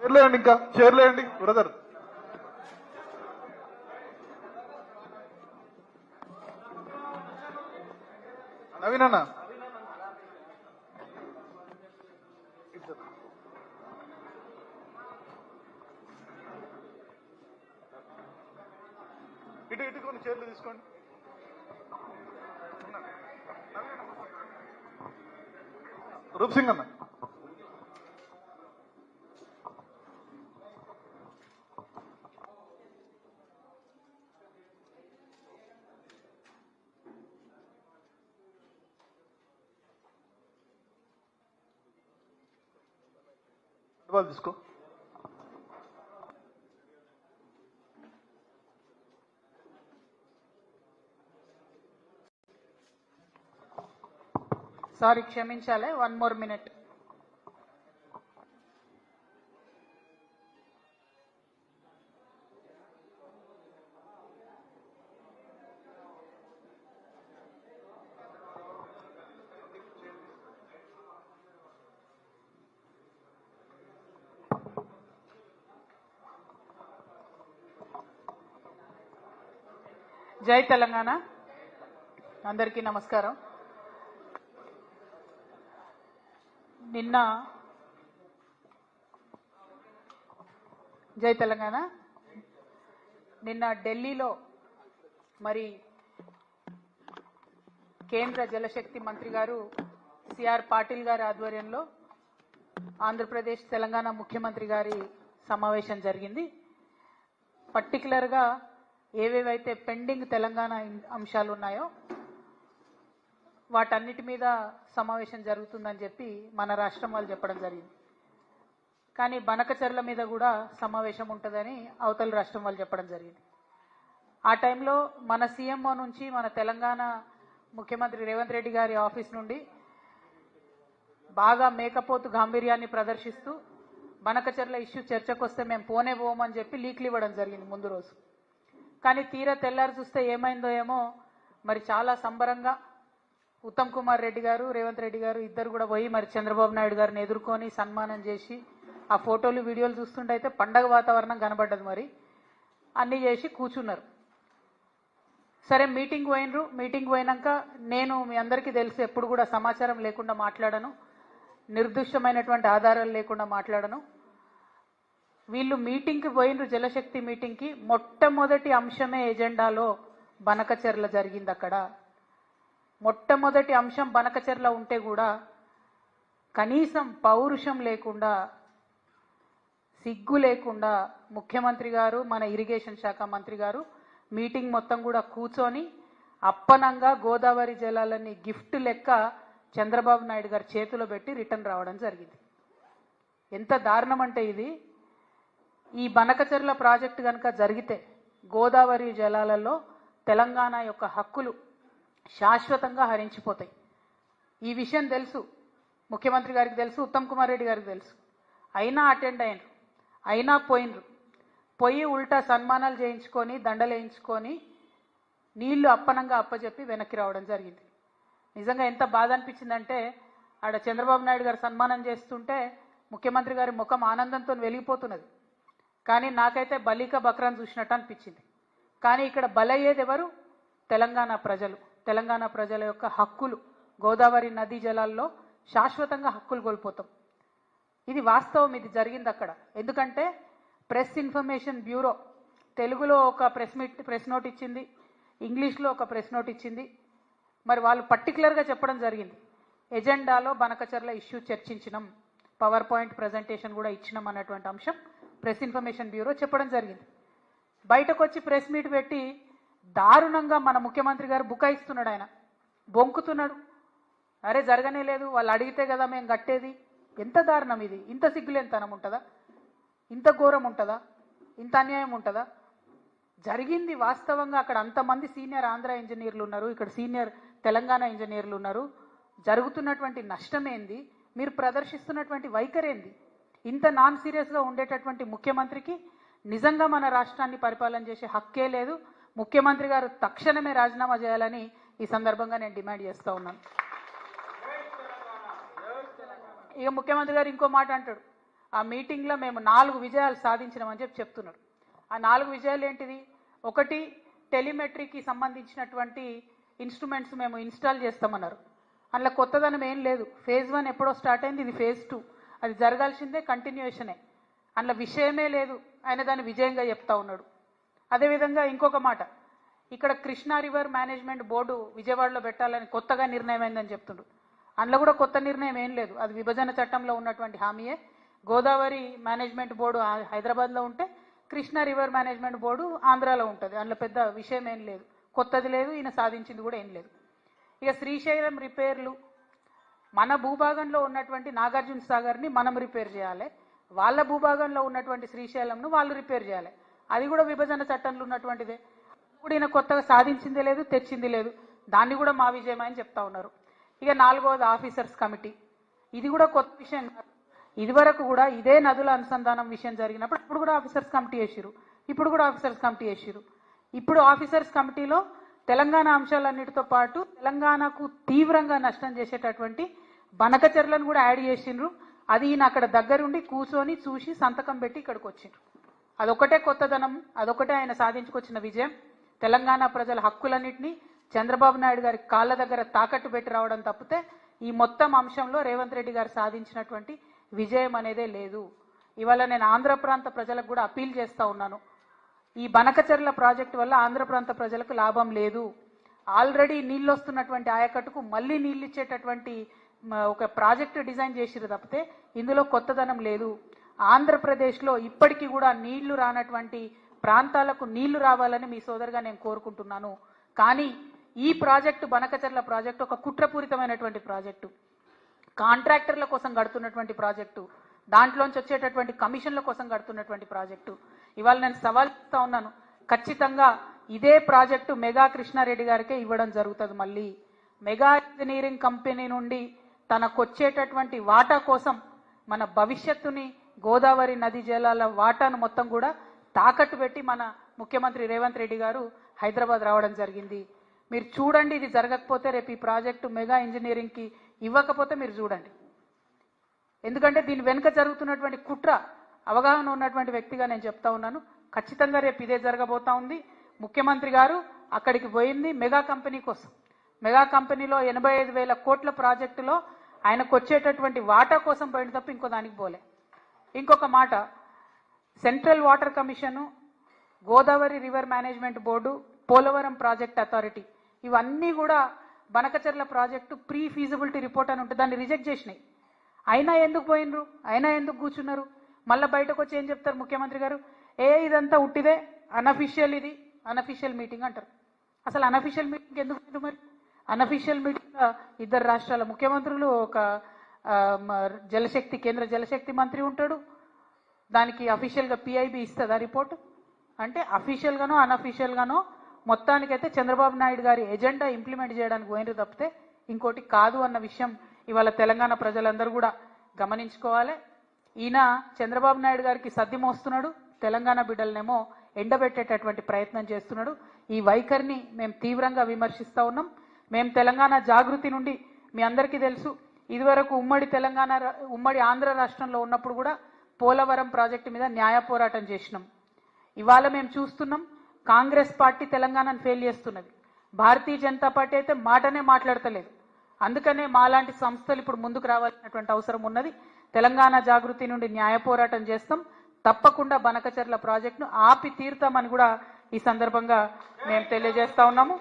చైర్లేయండి, ఇంకా చైర్లేయండి బ్రదర్. నవీన్ అన్న ఇటు కొన్ని చైర్లు తీసుకోండి. రూప్ సింగ్ అన్న వాళ్ళు తీసుకో. సారీ, క్షమించాలి, 1 more minute. జై తెలంగాణ. అందరికీ నమస్కారం. జై తెలంగాణ. నిన్న ఢిల్లీలో మరి కేంద్ర జలశక్తి మంత్రి గారు సిఆర్ పాటిల్ గారి ఆధ్వర్యంలో ఆంధ్రప్రదేశ్ తెలంగాణ ముఖ్యమంత్రి గారి సమావేశం జరిగింది. పర్టికులర్గా ఏవేవైతే పెండింగ్ తెలంగాణ అంశాలు ఉన్నాయో వాటన్నిటి మీద సమావేశం జరుగుతుందని చెప్పి మన రాష్ట్రం వాళ్ళు చెప్పడం జరిగింది. కానీ బనకచెర్ల మీద కూడా సమావేశం ఉంటుందని అవతల రాష్ట్రం వాళ్ళు చెప్పడం జరిగింది. ఆ టైంలో మన సీఎంఓ నుంచి మన తెలంగాణ ముఖ్యమంత్రి రేవంత్ రెడ్డి గారి ఆఫీస్ నుండి బాగా మేకపోతు గాంభీర్యాన్ని ప్రదర్శిస్తూ బనకచెర్ల ఇష్యూ చర్చకు వస్తే మేము పోమని చెప్పి లీక్లు ఇవ్వడం జరిగింది ముందు రోజు. కానీ తీరా తెల్లారి చూస్తే ఏమైందో ఏమో మరి చాలా సంబరంగా ఉత్తమ్ కుమార్ రెడ్డి గారు రేవంత్ రెడ్డి గారు ఇద్దరు కూడా పోయి మరి చంద్రబాబు నాయుడు గారిని ఎదుర్కొని సన్మానం చేసి ఆ ఫోటోలు వీడియోలు చూస్తుంటే అయితే పండగ వాతావరణం కనబడ్డది. మరి అన్నీ చేసి కూర్చున్నారు. సరే మీటింగ్ పోయినరు. మీటింగ్ పోయినాక నేను మీ అందరికీ తెలిసి ఎప్పుడు కూడా సమాచారం లేకుండా మాట్లాడను, నిర్దిష్టమైనటువంటి ఆధారాలు లేకుండా మాట్లాడను. వీళ్ళు మీటింగ్కి పోయినరు, జలశక్తి మీటింగ్కి. మొట్టమొదటి అంశమే ఎజెండాలో బనకచెర్ల జరిగింది. అక్కడ మొట్టమొదటి అంశం బనకచెర్ల ఉంటే కూడా కనీసం పౌరుషం లేకుండా, సిగ్గు లేకుండా ముఖ్యమంత్రి గారు మన ఇరిగేషన్ శాఖ మంత్రి గారు మీటింగ్ మొత్తం కూడా కూర్చొని అప్పనంగా గోదావరి జలాలని గిఫ్ట్ లెక్క చంద్రబాబు నాయుడు గారి చేతిలో పెట్టి రిటర్న్ రావడం జరిగింది. ఎంత దారుణం అంటే ఇది. ఈ బనకచెర్ల ప్రాజెక్టు కనుక జరిగితే గోదావరి జలాలలో తెలంగాణ యొక్క హక్కులు శాశ్వతంగా హరించిపోతాయి. ఈ విషయం తెలుసు, ముఖ్యమంత్రి గారికి తెలుసు, ఉత్తమ్ కుమార్ రెడ్డి గారికి తెలుసు. అయినా అటెండ్ అయినరు, అయినా పోయి ఉల్టా సన్మానాలు చేయించుకొని దండలు వేయించుకొని నీళ్లు అప్పనంగా అప్పచెప్పి వెనక్కి రావడం జరిగింది. నిజంగా ఎంత బాధ అనిపించిందంటే ఆడ చంద్రబాబు నాయుడు గారు సన్మానం చేస్తుంటే ముఖ్యమంత్రి గారి ముఖం ఆనందంతో వెలిగిపోతున్నది. కానీ నాకైతే బలిక బక్రాన్ చూసినట్టు అనిపించింది. కానీ ఇక్కడ బలయ్యేది ఎవరు? తెలంగాణ ప్రజలు. తెలంగాణ ప్రజల యొక్క హక్కులు, గోదావరి నదీ జలాల్లో శాశ్వతంగా హక్కులు కోల్పోతాం. ఇది వాస్తవం, ఇది జరిగింది అక్కడ. ఎందుకంటే ప్రెస్ ఇన్ఫర్మేషన్ బ్యూరో తెలుగులో ఒక ప్రెస్ నోట్ ఇచ్చింది, ఇంగ్లీష్లో ఒక ప్రెస్ నోట్ ఇచ్చింది. మరి వాళ్ళు పర్టికులర్గా చెప్పడం జరిగింది, ఎజెండాలో బనకచెర్ల ఇష్యూ చర్చించినాం, పవర్ పాయింట్ ప్రజెంటేషన్ కూడా ఇచ్చినాం అన్నటువంటి అంశం ప్రెస్ ఇన్ఫర్మేషన్ బ్యూరో చెప్పడం జరిగింది. బయటకు వచ్చి ప్రెస్ మీట్ పెట్టి దారుణంగా మన ముఖ్యమంత్రి గారు బుకాయిస్తున్నాడు, ఆయన బొంకుతున్నాడు. అరే జరగనే లేదు, వాళ్ళు అడిగితే కదా మేము కట్టేది. ఎంత దారుణం ఇది! ఇంత సిగ్గులేనితనం ఉంటుందా? ఇంత ఘోరం ఉంటుందా? ఇంత అన్యాయం ఉంటుందా? జరిగింది వాస్తవంగా. అక్కడ అంతమంది సీనియర్ ఆంధ్ర ఇంజనీర్లు ఉన్నారు, ఇక్కడ సీనియర్ తెలంగాణ ఇంజనీర్లు ఉన్నారు. జరుగుతున్నటువంటి నష్టం ఏంది, మీరు ప్రదర్శిస్తున్నటువంటి వైఖరేంది? ఇంత నాన్ సీరియస్గా ఉండేటటువంటి ముఖ్యమంత్రికి నిజంగా మన రాష్ట్రాన్ని పరిపాలన చేసే హక్కే లేదు. ముఖ్యమంత్రి గారు తక్షణమే రాజీనామా చేయాలని ఈ సందర్భంగా నేను డిమాండ్ చేస్తూ ఉన్నాను. ఇక ముఖ్యమంత్రి గారు ఇంకో మాట అంటాడు, ఆ మీటింగ్లో మేము 4 విజయాలు సాధించినామని చెప్తున్నారు. ఆ 4 విజయాలు ఏంటిది? ఒకటి, టెలిమెట్రీకి సంబంధించినటువంటి ఇన్స్ట్రుమెంట్స్ మేము ఇన్స్టాల్ చేస్తామన్నారు. అందులో కొత్తదనం ఏం లేదు. ఫేజ్ 1 ఎప్పుడో స్టార్ట్ అయింది, ఇది ఫేజ్ 2. అది జరగాల్సిందే, కంటిన్యూషనే. అందులో విషయమే లేదు. ఆయన దాన్ని విజయంగా చెప్తా ఉన్నాడు. అదేవిధంగా ఇంకొక మాట, ఇక్కడ కృష్ణా రివర్ మేనేజ్మెంట్ బోర్డు విజయవాడలో పెట్టాలని కొత్తగా నిర్ణయం అయిందని చెప్తుండ్రు. అందులో కూడా కొత్త నిర్ణయం ఏం లేదు. అది విభజన చట్టంలో ఉన్నటువంటి హామీయే. గోదావరి మేనేజ్మెంట్ బోర్డు హైదరాబాద్లో ఉంటే కృష్ణా రివర్ మేనేజ్మెంట్ బోర్డు ఆంధ్రాలో ఉంటుంది. అందులో పెద్ద విషయం ఏం లేదు, కొత్తది లేదు, ఈయన సాధించింది కూడా ఏం లేదు. ఇక శ్రీశైలం రిపేర్లు, మన భూభాగంలో ఉన్నటువంటి నాగార్జున సాగర్ని మనం రిపేర్ చేయాలి, వాళ్ళ భూభాగంలో ఉన్నటువంటి శ్రీశైలంను వాళ్ళు రిపేర్ చేయాలి. అది కూడా విభజన చట్టంలో ఉన్నటువంటిదే. ఇప్పుడు ఈయన కొత్తగా సాధించింది లేదు, తెచ్చింది లేదు. దాన్ని కూడా మా విజయమని చెప్తా ఉన్నారు. ఇక 4వది ఆఫీసర్స్ కమిటీ. ఇది కూడా కొత్త విషయం కాదు. ఇదివరకు కూడా ఇదే నదుల అనుసంధానం విషయం జరిగినప్పుడు ఇప్పుడు కూడా ఆఫీసర్స్ కమిటీ వేసిరు, ఇప్పుడు కూడా ఆఫీసర్స్ కమిటీ వేసిరు. ఇప్పుడు ఆఫీసర్స్ కమిటీలో తెలంగాణ అంశాలన్నిటితో పాటు తెలంగాణకు తీవ్రంగా నష్టం చేసేటటువంటి బనకచెర్లను కూడా యాడ్ చేసిండ్రు. అది ఈయన అక్కడ దగ్గరుండి కూర్చొని చూసి సంతకం పెట్టి ఇక్కడికి వచ్చిండ్రు. అదొకటే కొత్తదనం, అదొకటే ఆయన సాధించుకొచ్చిన విజయం. తెలంగాణ ప్రజల హక్కులన్నింటినీ చంద్రబాబు నాయుడు గారి కాళ్ళ దగ్గర తాకట్టు పెట్టి రావడం తప్పితే ఈ మొత్తం అంశంలో రేవంత్ రెడ్డి గారు సాధించినటువంటి విజయం అనేదే లేదు. ఇవాళ నేను ఆంధ్ర ప్రాంత ప్రజలకు కూడా అపీల్ చేస్తూ ఉన్నాను. ఈ బనకచెర్ల ప్రాజెక్టు వల్ల ఆంధ్ర ప్రాంత ప్రజలకు లాభం లేదు. ఆల్రెడీ నీళ్ళు వస్తున్నటువంటి ఆయకట్టుకు మళ్ళీ నీళ్ళు ఇచ్చేటటువంటి ఒక ప్రాజెక్టు డిజైన్ చేసిరు తప్పితే ఇందులో కొత్తదనం లేదు. ఆంధ్రప్రదేశ్లో ఇప్పటికీ కూడా నీళ్లు రానటువంటి ప్రాంతాలకు నీళ్లు రావాలని మీ సోదరుగా నేను కోరుకుంటున్నాను. కానీ ఈ ప్రాజెక్టు, బనకచెర్ల ప్రాజెక్టు ఒక కుట్రపూరితమైనటువంటి ప్రాజెక్టు, కాంట్రాక్టర్ల కోసం కడుతున్నటువంటి ప్రాజెక్టు, దాంట్లోంచి వచ్చేటటువంటి కమిషన్ల కోసం కడుతున్నటువంటి ప్రాజెక్టు. ఇవాళ నేను సవాల్ చేస్తా ఉన్నాను, ఖచ్చితంగా ఇదే ప్రాజెక్టు మెగా కృష్ణారెడ్డి గారికే ఇవ్వడం జరుగుతుంది. మళ్ళీ మెగా ఇంజనీరింగ్ కంపెనీ నుండి తనకొచ్చేటటువంటి వాటా కోసం మన భవిష్యత్తుని, గోదావరి నది జలాల వాటాను మొత్తం కూడా తాకట్టు పెట్టి మన ముఖ్యమంత్రి రేవంత్ రెడ్డి గారు హైదరాబాద్ రావడం జరిగింది. మీరు చూడండి, ఇది జరగకపోతే రేపు ఈ ప్రాజెక్టు మెగా ఇంజనీరింగ్కి ఇవ్వకపోతే మీరు చూడండి. ఎందుకంటే దీని వెనుక జరుగుతున్నటువంటి కుట్ర అవగాహన ఉన్నటువంటి వ్యక్తిగా నేను చెప్తా ఉన్నాను. ఖచ్చితంగా రేపు ఇదే జరగబోతా ఉంది. ముఖ్యమంత్రి గారు అక్కడికి పోయింది మెగా కంపెనీ కోసం. మెగా కంపెనీలో 85,000 కోట్ల ప్రాజెక్టులో ఆయనకు వచ్చేటటువంటి వాటా కోసం పోయిన తప్ప ఇంకో దానికి పోలే. ఇంకొక మాట, central water commission, Godavari river management board, Polavaram project authority, ఇవన్నీ కూడా Banakacherla project pre feasibility report అని ఉంటుంది, దాన్ని రిజెక్ట్ చేసినాయి. అయినా ఎందుకు పోయినరు, అయినా ఎందుకు కూర్చున్నారు? మళ్ళీ బయటకు వచ్చి ఏం చెప్తారు ముఖ్యమంత్రి గారు? ఇదంతా ఉట్టిదే, అనఫిషియల్, ఇది అనఫిషియల్ మీటింగ్ అంటారు. అసలు అనఫిషియల్ మీటింగ్ ఎందుకు పోయినారు? మరి అనఫిషియల్ మీటింగ్ 2 రాష్ట్రాల ముఖ్యమంత్రులు, ఒక జలశక్తి, కేంద్ర జలశక్తి మంత్రి ఉంటాడు, దానికి అఫీషియల్గా పిఐబి ఇస్తుందా రిపోర్టు? అంటే అఫీషియల్గానో అనఫీషియల్గానో మొత్తానికైతే చంద్రబాబు నాయుడు గారి ఎజెండా ఇంప్లిమెంట్ చేయడానికి పోయినరు తప్పితే ఇంకోటి కాదు అన్న విషయం ఇవాళ తెలంగాణ ప్రజలందరూ కూడా గమనించుకోవాలి. ఈయన చంద్రబాబు నాయుడు గారికి సద్ది మోస్తున్నాడు, తెలంగాణ బిడ్డలనేమో ఎండబెట్టేటటువంటి ప్రయత్నం చేస్తున్నాడు. ఈ వైఖరిని మేము తీవ్రంగా విమర్శిస్తూ ఉన్నాం. మేము తెలంగాణ జాగృతి నుండి, మీ అందరికీ తెలుసు, ఇదివరకు ఉమ్మడి ఆంధ్ర రాష్ట్రంలో ఉన్నప్పుడు కూడా పోలవరం ప్రాజెక్టు మీద న్యాయ పోరాటం చేసినాం. ఇవాళ మేము చూస్తున్నాం, కాంగ్రెస్ పార్టీ తెలంగాణను ఫెయిల్ చేస్తున్నది. భారతీయ జనతా పార్టీ అయితే మాటనే మాట్లాడతలేదు. అందుకనే మాలాంటి సంస్థలు ఇప్పుడు ముందుకు రావాల్సినటువంటి అవసరం ఉన్నది. తెలంగాణ జాగృతి నుండి న్యాయ పోరాటం చేస్తాం. తప్పకుండా బనకచెర్ల ప్రాజెక్టును ఆపి తీరుతామని కూడా ఈ సందర్భంగా మేము తెలియజేస్తా ఉన్నాము.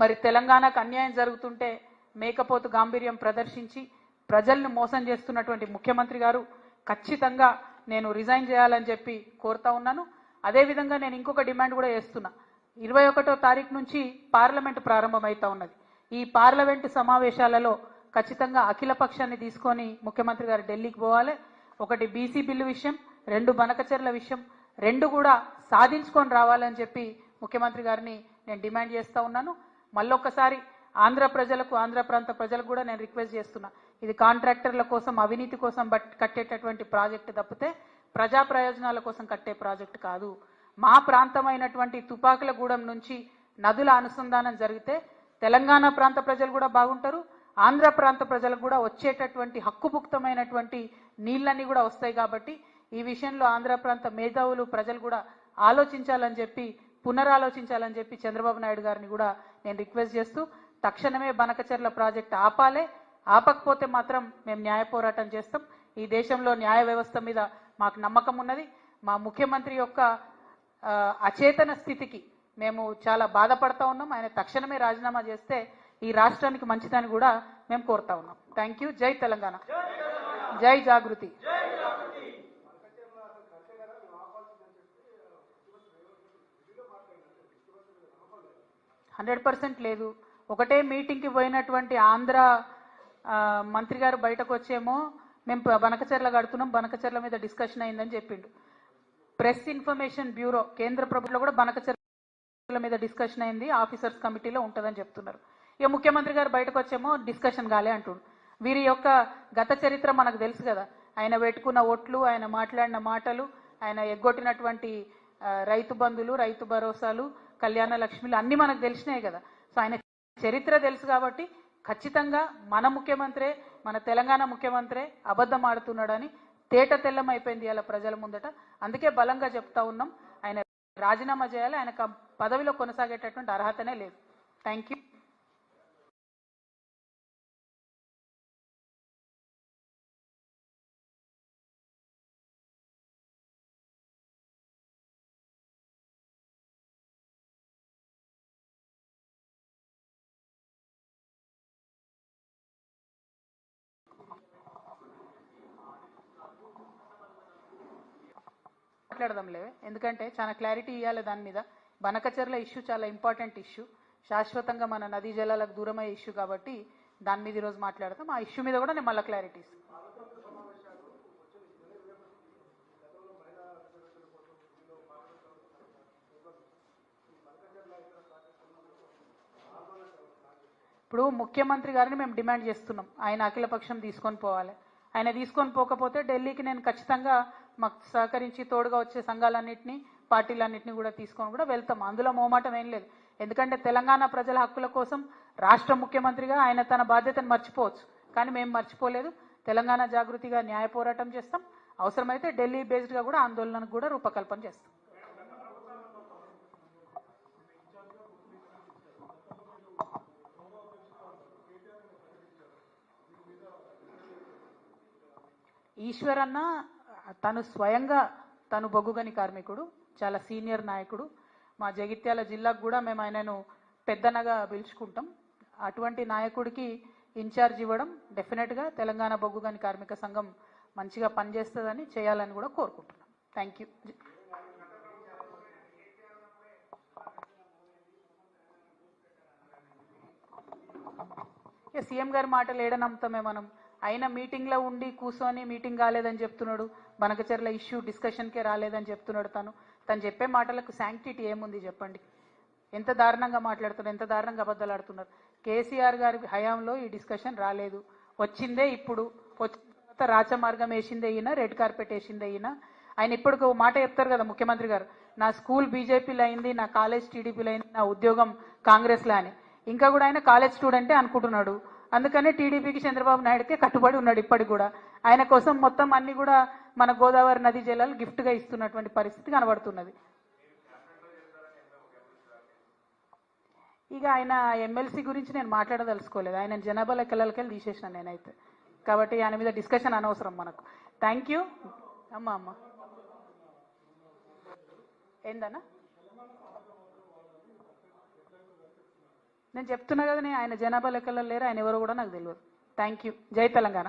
మరి తెలంగాణకు అన్యాయం జరుగుతుంటే మేకపోతు గాంభీర్యం ప్రదర్శించి ప్రజల్ని మోసం చేస్తున్నటువంటి ముఖ్యమంత్రి గారు ఖచ్చితంగా నేను రిజైన్ చేయాలని చెప్పి కోరుతా ఉన్నాను. అదేవిధంగా నేను ఇంకొక డిమాండ్ కూడా చేస్తున్నా. 21వ తారీఖు నుంచి పార్లమెంటు ప్రారంభమవుతా ఉన్నది. ఈ పార్లమెంటు సమావేశాలలో ఖచ్చితంగా అఖిల పక్షాన్ని తీసుకొని ముఖ్యమంత్రి గారు ఢిల్లీకి పోవాలి. ఒకటి బీసీ బిల్లు విషయం, 2 బనకచెర్ల విషయం, 2 కూడా సాధించుకొని రావాలని చెప్పి ముఖ్యమంత్రి గారిని నేను డిమాండ్ చేస్తూ ఉన్నాను. మళ్ళొక్కసారి ఆంధ్ర ప్రజలకు, ఆంధ్ర ప్రాంత ప్రజలకు కూడా నేను రిక్వెస్ట్ చేస్తున్నా, ఇది కాంట్రాక్టర్ల కోసం, అవినీతి కోసం కట్టేటటువంటి ప్రాజెక్టు తప్పితే ప్రజా ప్రయోజనాల కోసం కట్టే ప్రాజెక్టు కాదు. మా ప్రాంతమైనటువంటి తుపాకులగూడెం నుంచి నదుల అనుసంధానం జరిగితే తెలంగాణ ప్రాంత ప్రజలు కూడా బాగుంటారు, ఆంధ్ర ప్రాంత ప్రజలకు కూడా వచ్చేటటువంటి హక్కుభుక్తమైనటువంటి నీళ్ళన్నీ కూడా వస్తాయి. కాబట్టి ఈ విషయంలో ఆంధ్ర ప్రాంత మేధావులు ప్రజలు కూడా ఆలోచించాలని చెప్పి, పునరాలోచించాలని చెప్పి చంద్రబాబు నాయుడు గారిని కూడా నేను రిక్వెస్ట్ చేస్తూ, తక్షణమే బనకచెర్ల ప్రాజెక్ట్ ఆపాలే, ఆపకపోతే మాత్రం మేము న్యాయ పోరాటం చేస్తాం. ఈ దేశంలో న్యాయ వ్యవస్థ మీద మాకు నమ్మకం ఉన్నది. మా ముఖ్యమంత్రి యొక్క అచేతన స్థితికి మేము చాలా బాధపడతా ఉన్నాం. ఆయన తక్షణమే రాజీనామా చేస్తే ఈ రాష్ట్రానికి మంచిదని కూడా మేము కోరుతా ఉన్నాం. Thank you. జై తెలంగాణ, జై జాగృతి. 100% లేదు. ఒకటే మీటింగ్కి పోయినటువంటి ఆంధ్ర మంత్రి గారు బయటకు వచ్చేమో మేము బనకచెర్ల కడుతున్నాం, బనకచెర్ల మీద డిస్కషన్ అయిందని చెప్పిండు. ప్రెస్ ఇన్ఫర్మేషన్ బ్యూరో కేంద్ర ప్రభుత్వంలో కూడా బనకచెర్ల మీద డిస్కషన్ అయింది, ఆఫీసర్స్ కమిటీలో ఉంటుందని చెప్తున్నారు. ఇక ముఖ్యమంత్రి గారు బయటకు వచ్చేమో డిస్కషన్ కాలే అంటుండు. వీరి యొక్క గత చరిత్ర మనకు తెలుసు కదా. ఆయన పెట్టుకున్న ఓట్లు, ఆయన మాట్లాడిన మాటలు, ఆయన ఎగ్గొట్టినటువంటి రైతు బంధులు, రైతు భరోసాలు, కళ్యాణ లక్ష్మిలు అన్నీ మనకు తెలిసినాయి కదా. సో ఆయన చరిత్ర తెలుసు కాబట్టి ఖచ్చితంగా మన ముఖ్యమంత్రే, మన తెలంగాణ ముఖ్యమంత్రే అబద్ధం ఆడుతున్నాడని తేట తెల్లమైపోయింది ఇలా ప్రజల ముందట. అందుకే బలంగా చెప్తా ఉన్నాం, ఆయన రాజీనామా చేయాలి, ఆయన పదవిలో కొనసాగేటటువంటి అర్హతనే లేదు. Thank you. మాట్లాడదాంలే, ఎందుకంటే చాలా క్లారిటీ ఇవ్వాలి దాని మీద. బనకచెర్ల ఇష్యూ చాలా ఇంపార్టెంట్ ఇష్యూ, శాశ్వతంగా మన నదీ జలాలకు దూరమయ్యే ఇష్యూ కాబట్టి దాని మీద ఈరోజు మాట్లాడతాం. ఆ ఇష్యూ మీద కూడా నేను మళ్ళీ క్లారిటీ ఇస్తాను. ఇప్పుడు ముఖ్యమంత్రి గారిని మేము డిమాండ్ చేస్తున్నాం, ఆయన అఖిలపక్షం తీసుకొని పోవాలి. ఆయన తీసుకొని పోకపోతే ఢిల్లీకి నేను ఖచ్చితంగా మాకు సహకరించి తోడుగా వచ్చే సంఘాలన్నింటినీ, పార్టీలన్నింటినీ కూడా తీసుకొని కూడా వెళ్తాం. అందులో మోమాటం ఏం లేదు. ఎందుకంటే తెలంగాణ ప్రజల హక్కుల కోసం రాష్ట్ర ముఖ్యమంత్రిగా ఆయన తన బాధ్యతను మర్చిపోవచ్చు, కానీ మేము మర్చిపోలేదు. తెలంగాణ జాగృతిగా న్యాయ పోరాటం చేస్తాం. అవసరమైతే ఢిల్లీ బేస్డ్గా కూడా ఆందోళనకు కూడా రూపకల్పన చేస్తాం. ఈశ్వరన్న తను స్వయంగా తను బొగ్గుగని కార్మికుడు, చాలా సీనియర్ నాయకుడు. మా జగిత్యాల జిల్లాకు కూడా మేము ఆయనను పెద్దనగా పిలుచుకుంటాం. అటువంటి నాయకుడికి ఇన్ఛార్జ్ ఇవ్వడం డెఫినెట్గా తెలంగాణ బొగ్గుగని కార్మిక సంఘం మంచిగా పనిచేస్తుందని, చేయాలని కూడా కోరుకుంటున్నాం. Thank you. సీఎం గారి మాటలు ఏడ నమ్ముతామే మనం. ఆయన మీటింగ్లో ఉండి కూర్చొని మీటింగ్ కాలేదని చెప్తున్నాడు, బనకచెర్ల ఇష్యూ డిస్కషన్కే రాలేదని చెప్తున్నాడు. తను చెప్పే మాటలకు శాంక్టిటీ ఏముంది చెప్పండి? ఎంత దారుణంగా మాట్లాడుతున్నారు, ఎంత దారుణంగా అబద్ధాలు ఆడుతున్నారు. కేసీఆర్ గారి హయాంలో ఈ డిస్కషన్ రాలేదు, వచ్చిందే ఇప్పుడు. వచ్చిన తర్వాత రాచమార్గం వేసిందే ఈయన, రెడ్ కార్పెట్ వేసిందే ఈయన. ఆయన ఇప్పుడు మాట చెప్తారు కదా ముఖ్యమంత్రి గారు, నా స్కూల్ బీజేపీలో అయింది, నా కాలేజ్ టీడీపీలో అయింది, నా ఉద్యోగం కాంగ్రెస్లో అని. ఇంకా కూడా ఆయన కాలేజ్ స్టూడెంటే అనుకుంటున్నాడు. అందుకనే టీడీపీకి చంద్రబాబు నాయుడుకే కట్టుబడి ఉన్నాడు ఇప్పటికి కూడా. ఆయన కోసం మొత్తం అన్ని కూడా మన గోదావరి నదీ జలాలు గిఫ్ట్గా ఇస్తున్నటువంటి పరిస్థితి కనబడుతున్నది. ఇక ఆయన ఎమ్మెల్సీ గురించి నేను మాట్లాడదలుచుకోలేదు, ఆయన జనాభా లెక్కలకెళ్ళి తీసేసిన నేనైతే. కాబట్టి ఆయన మీద డిస్కషన్ అనవసరం మనకు. Thank you. అమ్మ ఏందన్నా నేను చెప్తున్నా కదా, ఆయన జనాభా లెక్కలలో లేరు, ఆయన ఎవరో కూడా నాకు తెలియదు. Thank you. జై తెలంగాణ.